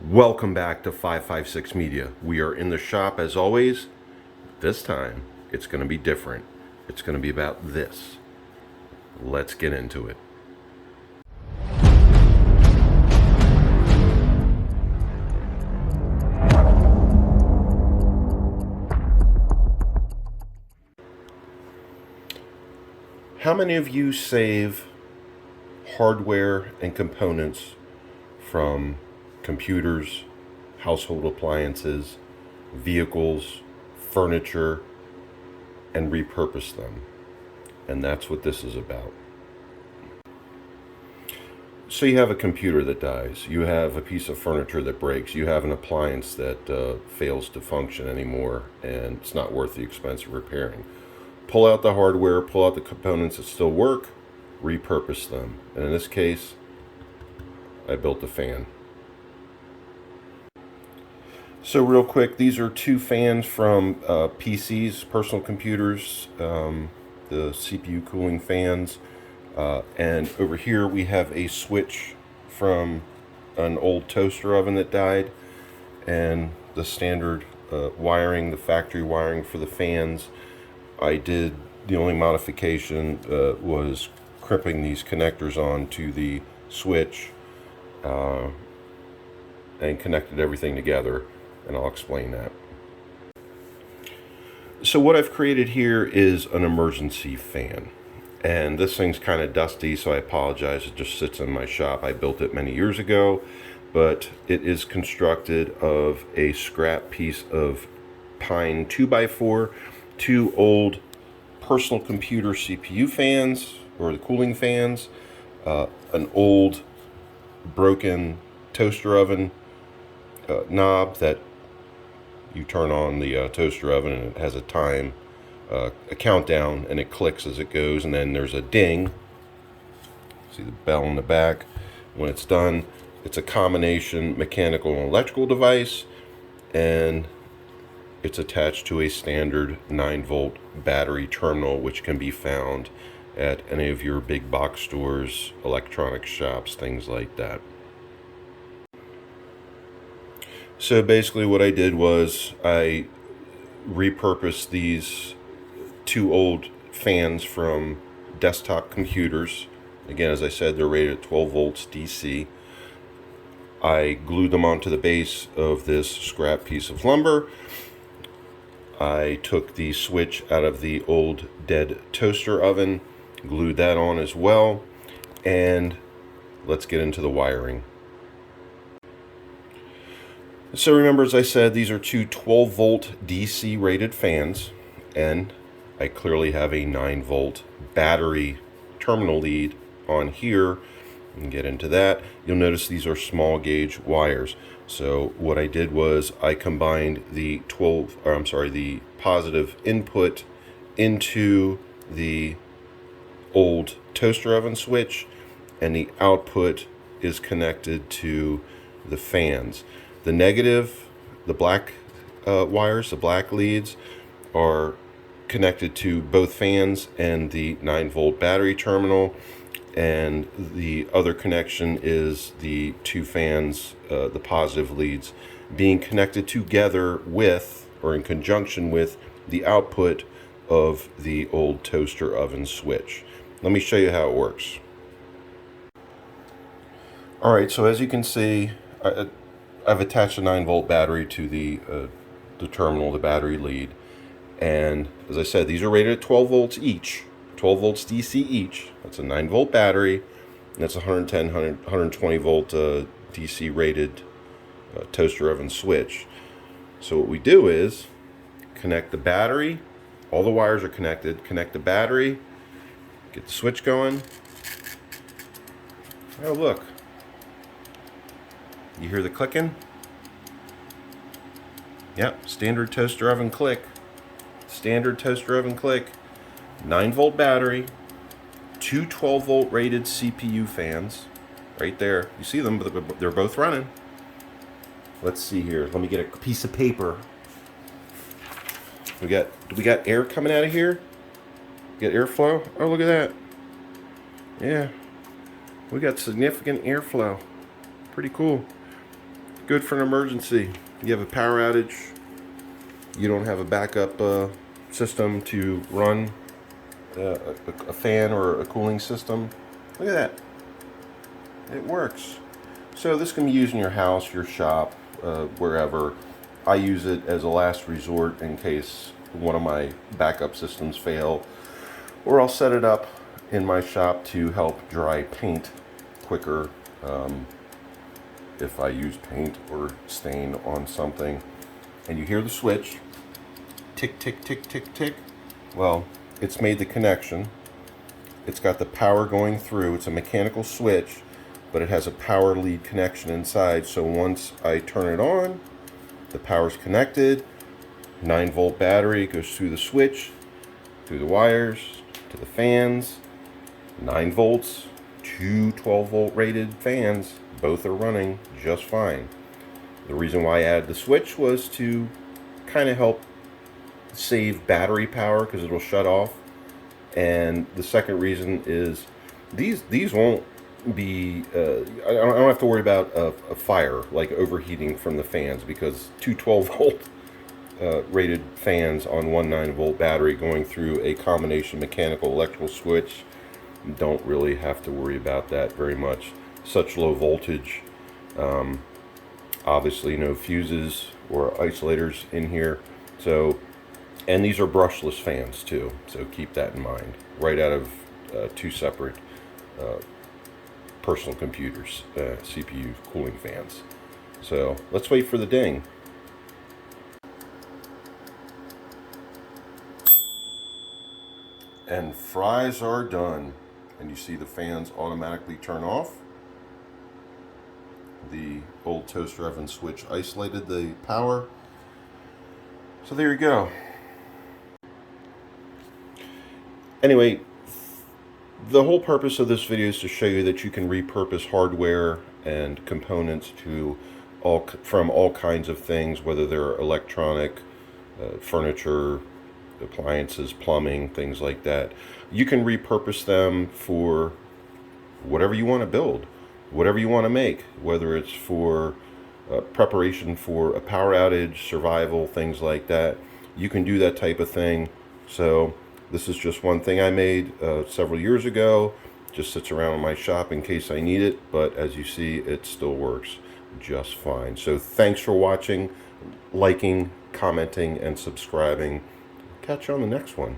Welcome back to 556 Media. We are in the shop as always. This time, it's going to be different. It's going to be about this. Let's get into it. How many of you save hardware and components from computers, household appliances, vehicles, furniture, and repurpose them? And that's what this is about. So you have a computer that dies, you have a piece of furniture that breaks, you have an appliance that fails to function anymore, and it's not worth the expense of repairing. Pull out the hardware, pull out the components that still work, repurpose them. And in this case, I built a fan. So real quick, these are two fans from PCs, personal computers, the CPU cooling fans. And over here we have a switch from an old toaster oven that died, and the standard wiring, the factory wiring for the fans. I did, the only modification was crimping these connectors onto the switch and connected everything together, and I'll explain that. So what I've created here is an emergency fan, and this thing's kind of dusty, so I apologize. It just sits in my shop. I built it many years ago, but it is constructed of a scrap piece of pine 2x4, two old personal computer CPU fans, or the cooling fans, an old broken toaster oven knob that you turn on the toaster oven, and it has a time, a countdown, and it clicks as it goes, and then there's a ding. See the bell in the back. When it's done, it's a combination mechanical and electrical device, and it's attached to a standard 9-volt battery terminal, which can be found at any of your big box stores, electronics shops, things like that. So basically what I did was I repurposed these two old fans from desktop computers. Again, as I said, they're rated at 12 volts DC. I glued them onto the base of this scrap piece of lumber. I took the switch out of the old dead toaster oven, glued that on as well, and let's get into the wiring. So remember, as I said, these are two 12 volt DC rated fans, and I clearly have a 9-volt battery terminal lead on here. And get into that. You'll notice these are small gauge wires. So what I did was I combined the the positive input into the old toaster oven switch, and the output is connected to the fans. The negative, the black wires, the black leads, are connected to both fans and the 9-volt battery terminal, and the other connection is the two fans, the positive leads, being connected together with, or in conjunction with, the output of the old toaster oven switch. Let me show you how it works. Alright, so as you can see, I've attached a 9-volt battery to the terminal, the battery lead, and as I said, these are rated at 12 volts each, 12 volts DC each. That's a 9-volt battery, and that's a 120 volt DC rated toaster oven switch. So what we do is connect the battery, all the wires are connected, connect the battery, get the switch going. Oh look, you hear the clicking? Yep, standard toaster oven click. Standard toaster oven click. 9-volt battery, two 12-volt rated CPU fans, right there. You see them, but they're both running. Let's see here. Let me get a piece of paper. Do we got air coming out of here? Get airflow? Oh, look at that. Yeah, we got significant airflow. Pretty cool. Good for an emergency. You have a power outage, you don't have a backup system to run a fan or a cooling system. Look at that. It works. So this can be used in your house, your shop, wherever. I use it as a last resort in case one of my backup systems fail, or I'll set it up in my shop to help dry paint quicker if I use paint or stain on something. And you hear the switch, tick, tick, tick, tick, tick. Well, it's made the connection. It's got the power going through. It's a mechanical switch, but it has a power lead connection inside. So once I turn it on, the power's connected. 9-volt battery goes through the switch, through the wires, to the fans. 9 volts, two 12-volt rated fans. Both are running just fine. The reason why I added the switch was to kind of help save battery power because it'll shut off. And the second reason is these won't be I don't have to worry about a fire, like overheating from the fans, because two 12-volt rated fans on one 9-volt battery going through a combination mechanical electrical switch, don't really have to worry about that very much. Such low voltage, obviously no fuses or isolators in here. So, and these are brushless fans too, so keep that in mind. Right out of two separate personal computers, CPU cooling fans. So let's wait for the ding. And fries are done. And you see the fans automatically turn off. The old toaster oven switch isolated the power. So there you go. Anyway, the whole purpose of this video is to show you that you can repurpose hardware and components to from all kinds of things, whether they're electronic, furniture, appliances, plumbing, things like that. You can repurpose them for whatever you want to build, whatever you want to make, whether it's for preparation for a power outage, survival, things like that. You can do that type of thing. So this is just one thing I made several years ago. Just sits around in my shop in case I need it, but as you see, it still works just fine. So thanks for watching, liking, commenting, and subscribing. Catch you on the next one.